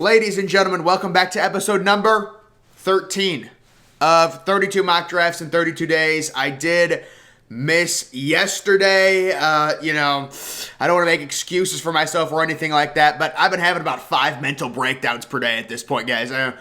Ladies and gentlemen, welcome back to episode number 13 of 32 mock drafts in 32 days. I did miss yesterday. I don't want to make excuses for myself or anything like that, but I've been having about 5 mental breakdowns per day at this point, guys. I'm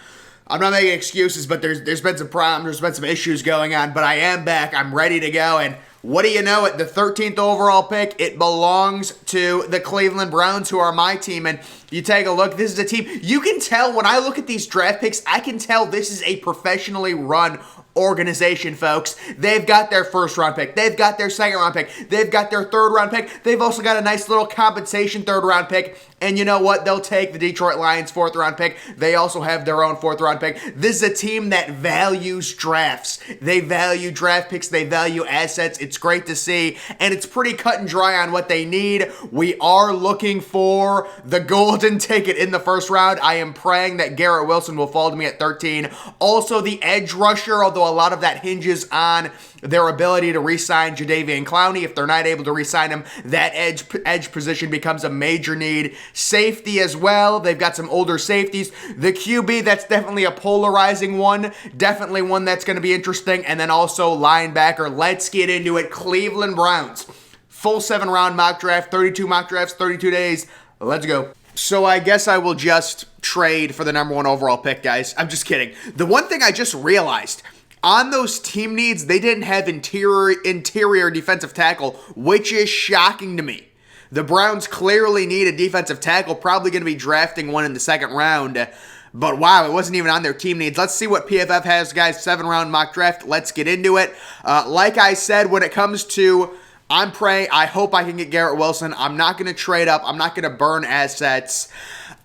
not making excuses, but there's been some problems, there's been some issues going on, but I am back. I'm ready to go, and what do you know it? The 13th overall pick, it belongs to the Cleveland Browns, who are my team. And you take a look, this is a team, you can tell when I look at these draft picks, I can tell this is a professionally run organization, folks. They've got their first round pick. They've got their second round pick. They've got their third round pick. They've also got a nice little compensation third round pick. And you know what? They'll take the Detroit Lions fourth round pick. They also have their own fourth round pick. This is a team that values drafts. They value draft picks. They value assets. It's great to see. And it's pretty cut and dry on what they need. We are looking for the golden ticket in the first round. I am praying that Garrett Wilson will fall to me at 13. Also, the edge rusher, although a lot of that hinges on their ability to re-sign Jadeveon Clowney. If they're not able to re-sign him, that edge position becomes a major need. Safety as well. They've got some older safeties. The QB, that's definitely a polarizing one. Definitely one that's going to be interesting. And then also linebacker. Let's get into it. Cleveland Browns. Full 7-round mock draft. 32 mock drafts, 32 days. Let's go. So I guess I will just trade for the number 1 overall pick, guys. I'm just kidding. The one thing I just realized, on those team needs, they didn't have interior defensive tackle, which is shocking to me. The Browns clearly need a defensive tackle, probably going to be drafting one in the second round. But wow, it wasn't even on their team needs. Let's see what PFF has, guys. 7-round mock draft. Let's get into it. Like I said, when it comes to, I'm praying, I hope I can get Garrett Wilson. I'm not going to trade up. I'm not going to burn assets.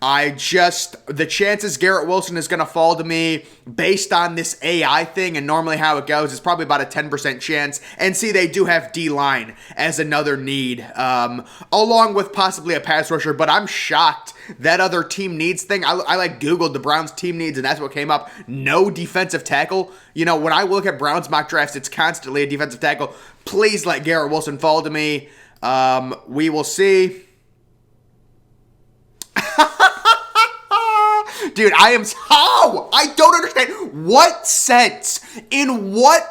The chances Garrett Wilson is going to fall to me based on this AI thing, and normally how it goes is probably about a 10% chance. And see, they do have D-line as another need, along with possibly a pass rusher, but I'm shocked that other team needs thing. I Googled the Browns team needs, and that's what came up. No defensive tackle. You know, when I look at Browns mock drafts, it's constantly a defensive tackle. Please let Garrett Wilson fall to me. We will see. Dude, I don't understand. What sense, in what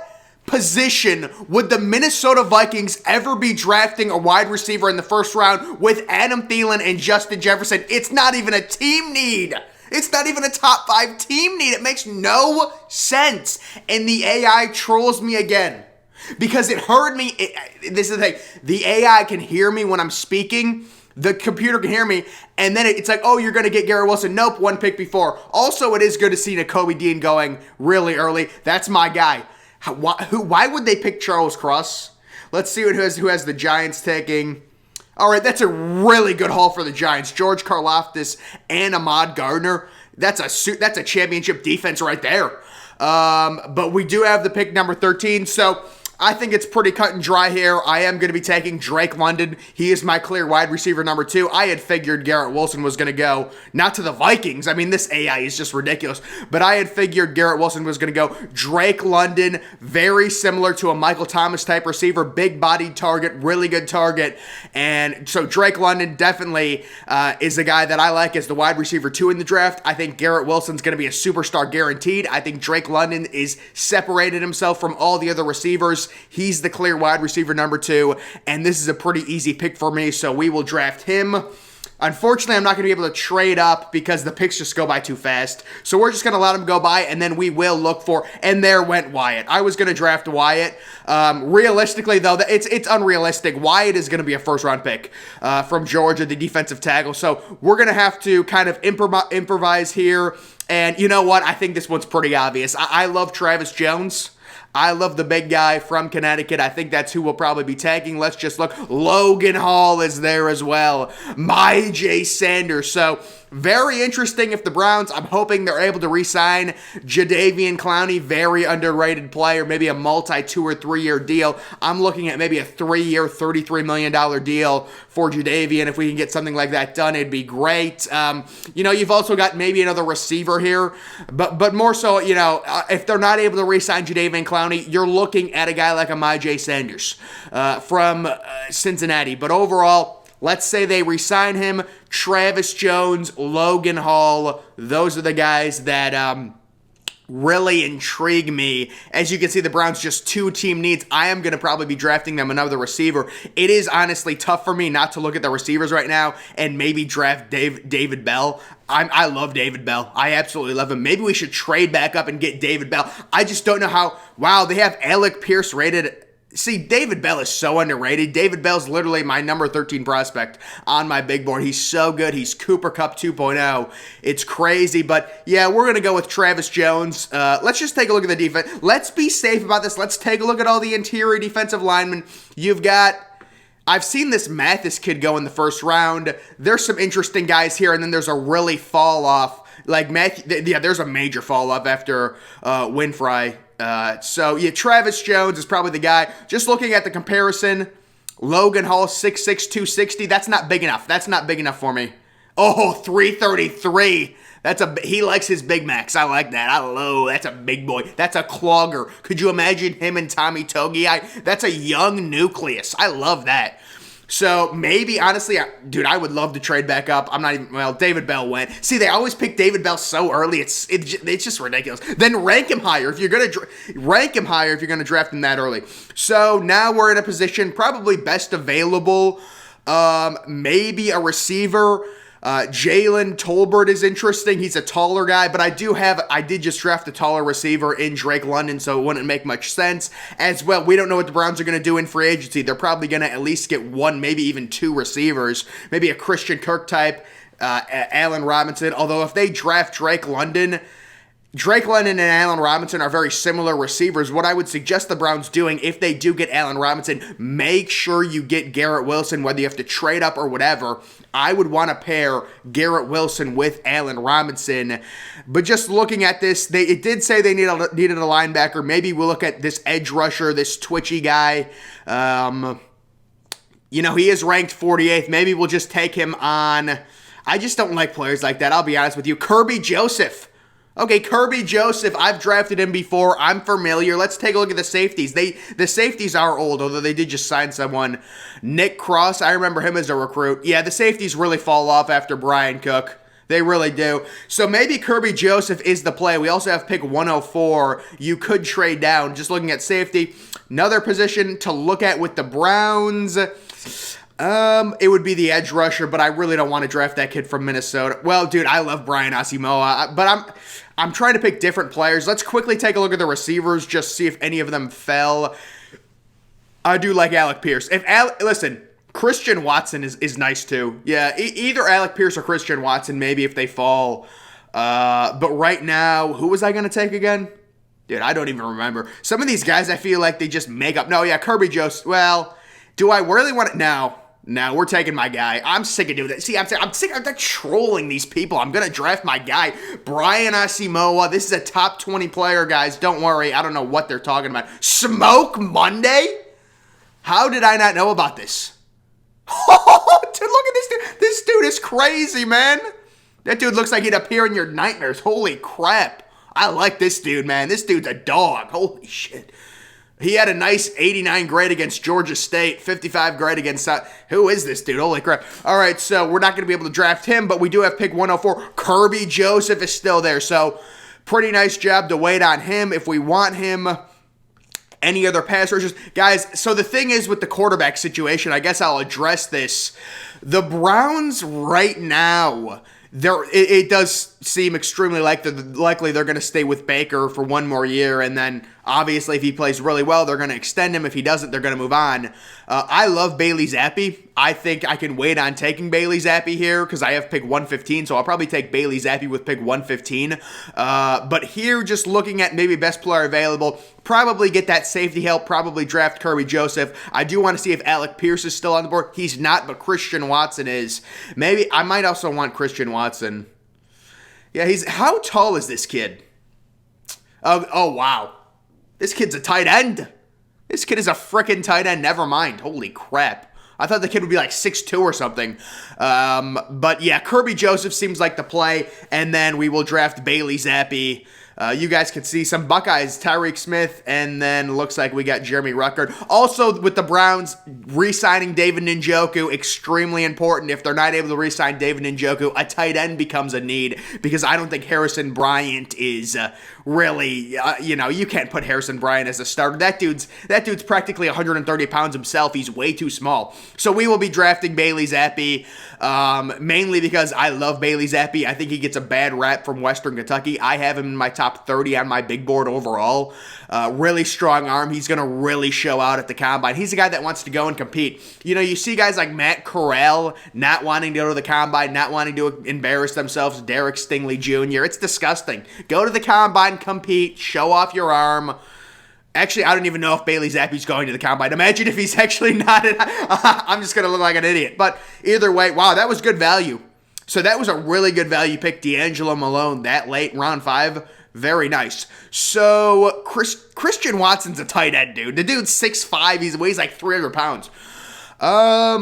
position would the Minnesota Vikings ever be drafting a wide receiver in the first round with Adam Thielen and Justin Jefferson? It's not even a team need. It's not even a top 5 team need. It makes no sense. And the AI trolls me again because it heard me. This is the thing. The AI can hear me when I'm speaking. The computer can hear me, and then it's like, oh, you're going to get Garrett Wilson. Nope, 1 pick before. Also, it is good to see Nakobe Dean going really early. That's my guy. Why would they pick Charles Cross? Let's see who has the Giants taking. All right, that's a really good haul for the Giants. George Karlaftis and Ahmad Gardner. That's a championship defense right there. But we do have the pick number 13, so I think it's pretty cut and dry here. I am going to be taking Drake London. He is my clear wide receiver number 2. I had figured Garrett Wilson was going to go, not to the Vikings. I mean, this AI is just ridiculous. But I had figured Garrett Wilson was going to go. Drake London, very similar to a Michael Thomas type receiver. Big-bodied target, really good target. And so Drake London definitely is the guy that I like as the wide receiver 2 in the draft. I think Garrett Wilson's going to be a superstar guaranteed. I think Drake London is separated himself from all the other receivers. He's the clear wide receiver number 2, and this is a pretty easy pick for me, so we will draft him. Unfortunately, I'm not going to be able to trade up because the picks just go by too fast, so we're just going to let them go by, and then we will look for, and there went Wyatt. I was going to draft Wyatt. Realistically, though, it's unrealistic. Wyatt is going to be a first-round pick from Georgia, the defensive tackle, so we're going to have to kind of improvise here, and you know what? I think this one's pretty obvious. I love Travis Jones. I love the big guy from Connecticut. I think that's who we'll probably be tagging. Let's just look. Logan Hall is there as well. Myjai Sanders. So very interesting if the Browns, I'm hoping they're able to re-sign Jadeveon Clowney, very underrated player, maybe a multi-2 or 3 year deal. I'm looking at maybe a 3-year, $33 million deal for Jadeveon. If we can get something like that done, it'd be great. You've also got maybe another receiver here, but more so, if they're not able to re-sign Jadeveon Clowney, you're looking at a guy like a Myjai Sanders from Cincinnati. But overall, let's say they re-sign him. Travis Jones, Logan Hall, those are the guys that really intrigue me. As you can see, the Browns just 2 team needs. I am going to probably be drafting them another receiver. It is honestly tough for me not to look at the receivers right now and maybe draft David Bell. I love David Bell. I absolutely love him. Maybe we should trade back up and get David Bell. I just don't know how. Wow, they have Alec Pierce rated. See, David Bell is so underrated. David Bell's literally my number 13 prospect on my big board. He's so good. He's Cooper Kupp 2.0. It's crazy, but yeah, we're going to go with Travis Jones. Let's just take a look at the defense. Let's be safe about this. Let's take a look at all the interior defensive linemen. I've seen this Mathis kid go in the first round. There's some interesting guys here, and then there's a really fall off. Like there's a major fall off after Winfrey. So yeah, Travis Jones is probably the guy. Just looking at the comparison, Logan Hall 6'6", 260. That's not big enough. That's not big enough for me. Oh, 333. He likes his Big Macs. I like that. That's a big boy. That's a clogger. Could you imagine him and Tommy Togiai? That's a young nucleus. I love that. So maybe, honestly, dude, I would love to trade back up. David Bell went. See, they always pick David Bell so early. It's just ridiculous. Then rank him higher if you're going to draft him that early. So now we're in a position, probably best available, maybe a receiver. Jalen Tolbert is interesting. He's a taller guy, but I did just draft a taller receiver in Drake London, so it wouldn't make much sense. As well, we don't know what the Browns are going to do in free agency. They're probably going to at least get 1, maybe even 2 receivers. Maybe a Christian Kirk type, Allen Robinson. Although if they draft Drake London and Allen Robinson are very similar receivers. What I would suggest the Browns doing, if they do get Allen Robinson, make sure you get Garrett Wilson, whether you have to trade up or whatever. I would want to pair Garrett Wilson with Allen Robinson. But just looking at this, it did say they needed a linebacker. Maybe we'll look at this edge rusher, this twitchy guy. He is ranked 48th. Maybe we'll just take him on. I just don't like players like that. I'll be honest with you. Kirby Joseph. Okay, Kirby Joseph, I've drafted him before. I'm familiar. Let's take a look at the safeties. The safeties are old, although they did just sign someone. Nick Cross, I remember him as a recruit. Yeah, the safeties really fall off after Brian Cook. They really do. So maybe Kirby Joseph is the play. We also have pick 104. You could trade down. Just looking at safety. Another position to look at with the Browns. It would be the edge rusher, but I really don't want to draft that kid from Minnesota. Well, dude, I love Brian Asamoah, but I'm trying to pick different players. Let's quickly take a look at the receivers, just see if any of them fell. I do like Alec Pierce. Listen, Christian Watson is nice too. Yeah, either Alec Pierce or Christian Watson, maybe if they fall. But right now, who was I going to take again? Dude, I don't even remember. Some of these guys, I feel like they just make up. No, yeah, Kirby Joseph. Well, do I really want it? No, we're taking my guy. I'm sick of doing that. See, I'm sick of trolling these people. I'm going to draft my guy, Brian Asamoah. This is a top 20 player, guys. Don't worry. I don't know what they're talking about. Smoke Monday? How did I not know about this? Oh, dude, look at this dude. This dude is crazy, man. That dude looks like he'd appear in your nightmares. Holy crap. I like this dude, man. This dude's a dog. Holy shit. He had a nice 89 grade against Georgia State, 55 grade against South. Who is this dude? Holy crap. All right, so we're not going to be able to draft him, but we do have pick 104. Kirby Joseph is still there, so pretty nice job to wait on him. If we want him, any other pass rushers. Guys, so the thing is with the quarterback situation, I guess I'll address this. The Browns right now, it does seem extremely likely they're going to stay with Baker for one more year, and then obviously if he plays really well, they're going to extend him. If he doesn't, they're going to move on. I love Bailey Zappi. I think I can wait on taking Bailey Zappi here because I have pick 115, so I'll probably take Bailey Zappi with pick 115. But here, just looking at maybe best player available, probably get that safety help, probably draft Kirby Joseph. I do want to see if Alec Pierce is still on the board. He's not, but Christian Watson is. Maybe I might also want Christian Watson. Yeah, how tall is this kid? Oh, wow. This kid's a tight end. This kid is a freaking tight end. Never mind. Holy crap. I thought the kid would be like 6'2" or something. But yeah, Kirby Joseph seems like the play. And then we will draft Bailey Zappi. You guys can see some Buckeyes, Tyreek Smith, and then looks like we got Jeremy Ruckert. Also, with the Browns re-signing David Njoku, extremely important. If they're not able to re-sign David Njoku, a tight end becomes a need, because I don't think Harrison Bryant is really, you can't put Harrison Bryant as a starter. That dude's practically 130 pounds himself. He's way too small. So we will be drafting Bailey Zappi, mainly because I love Bailey Zappi. I think he gets a bad rap from Western Kentucky. I have him in my top 30 on my big board overall. Really strong arm. He's going to really show out at the combine. He's a guy that wants to go and compete. You see guys like Matt Corral not wanting to go to the combine, not wanting to embarrass themselves. Derek Stingley Jr. It's disgusting. Go to the combine, compete, show off your arm. Actually, I don't even know if Bailey Zappi's going to the combine. Imagine if he's actually not. I'm just going to look like an idiot. But either way, wow, that was good value. So that was a really good value pick, D'Angelo Malone, that late, round 5. Very nice. So Christian Watson's a tight end, dude. The dude's 6'5". He weighs like 300 pounds. Yeah,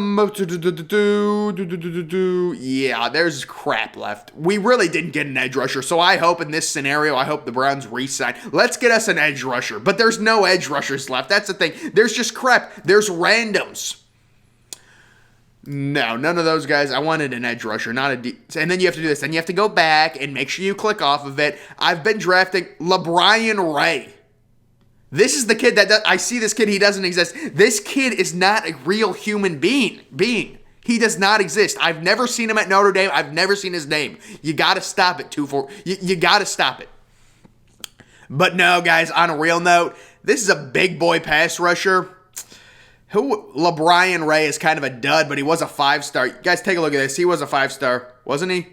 there's crap left. We really didn't get an edge rusher, so I hope in this scenario, the Browns re-sign. Let's get us an edge rusher, but there's no edge rushers left. That's the thing. There's just crap. There's randoms. No, none of those guys. I wanted an edge rusher, not a and then you have to do this. Then you have to go back and make sure you click off of it. I've been drafting LeBrian Ray. This is the kid I see this kid, he doesn't exist. This kid is not a real human being. He does not exist. I've never seen him at Notre Dame. I've never seen his name. You got to stop it, 2-4. You got to stop it. But no, guys, on a real note, this is a big boy pass rusher. LeBrian Ray is kind of a dud, but he was a 5-star. You guys, take a look at this. He was a 5-star, wasn't he?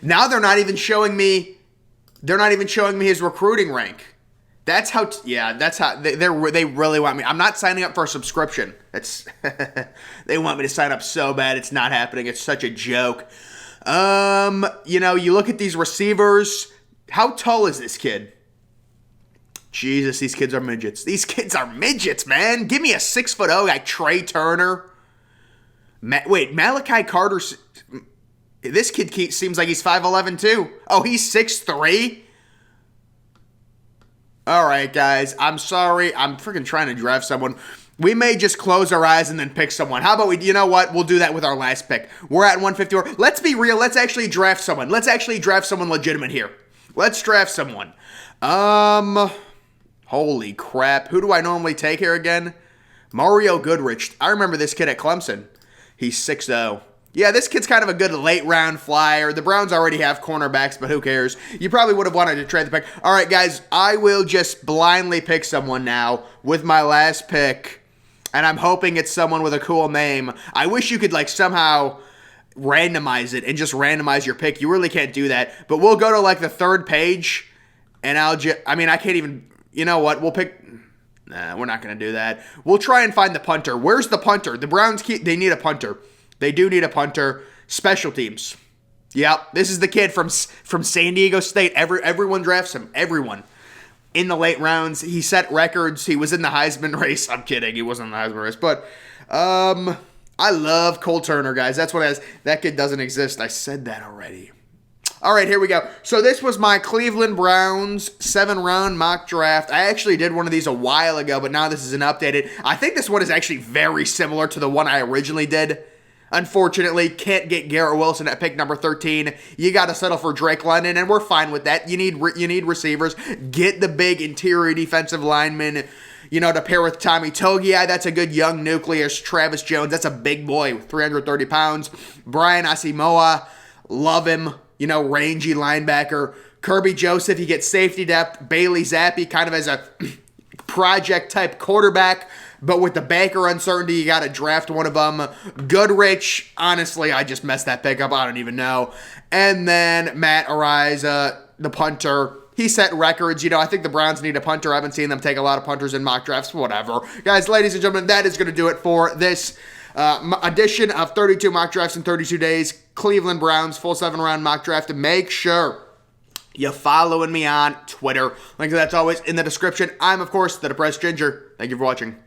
Now they're not even showing me his recruiting rank. That's how they really want me. I'm not signing up for a subscription. They want me to sign up so bad. It's not happening. It's such a joke. You look at these receivers. How tall is this kid? Jesus, these kids are midgets. These kids are midgets, man. Give me a 6'0" guy, Trey Turner. Malachi Carter. This kid seems like he's 5'11" too. Oh, he's 6'3"? All right, guys. I'm sorry. I'm freaking trying to draft someone. We may just close our eyes and then pick someone. How about you know what? We'll do that with our last pick. We're at 154. Let's be real. Let's actually draft someone. Let's actually draft someone legitimate here. Let's draft someone. Holy crap. Who do I normally take here again? Mario Goodrich. I remember this kid at Clemson. He's 6'0". Yeah, this kid's kind of a good late-round flyer. The Browns already have cornerbacks, but who cares? You probably would have wanted to trade the pick. All right, guys, I will just blindly pick someone now with my last pick, and I'm hoping it's someone with a cool name. I wish you could, somehow randomize it and just randomize your pick. You really can't do that, but we'll go to, the third page, and I can't even, you know what? We'll pick... Nah, we're not going to do that. We'll try and find the punter. Where's the punter? The Browns, they need a punter. They do need a punter. Special teams. Yep, this is the kid from San Diego State. Everyone drafts him. Everyone. In the late rounds. He set records. He was in the Heisman race. I'm kidding. He wasn't in the Heisman race. But I love Cole Turner, guys. That's what it is. That kid doesn't exist. I said that already. All right, here we go. So this was my Cleveland Browns 7-round mock draft. I actually did one of these a while ago, but now this is an updated. I think this one is actually very similar to the one I originally did. Unfortunately, can't get Garrett Wilson at pick number 13. You got to settle for Drake London, and we're fine with that. You need receivers. Get the big interior defensive lineman, to pair with Tommy Togiai. That's a good young nucleus. Travis Jones, that's a big boy, 330 pounds. Brian Asamoah, love him. Rangy linebacker. Kirby Joseph, he gets safety depth. Bailey Zappi, kind of as a project-type quarterback. But with the Baker uncertainty, you got to draft one of them. Goodrich, honestly, I just messed that pick up. I don't even know. And then Matt Ariza, the punter. He set records. I think the Browns need a punter. I haven't seen them take a lot of punters in mock drafts. Whatever. Guys, ladies and gentlemen, that is going to do it for this edition of 32 mock drafts in 32 days. Cleveland Browns, full 7-round mock draft. Make sure you're following me on Twitter. Link to that's always in the description. I'm, of course, the Depressed Ginger. Thank you for watching.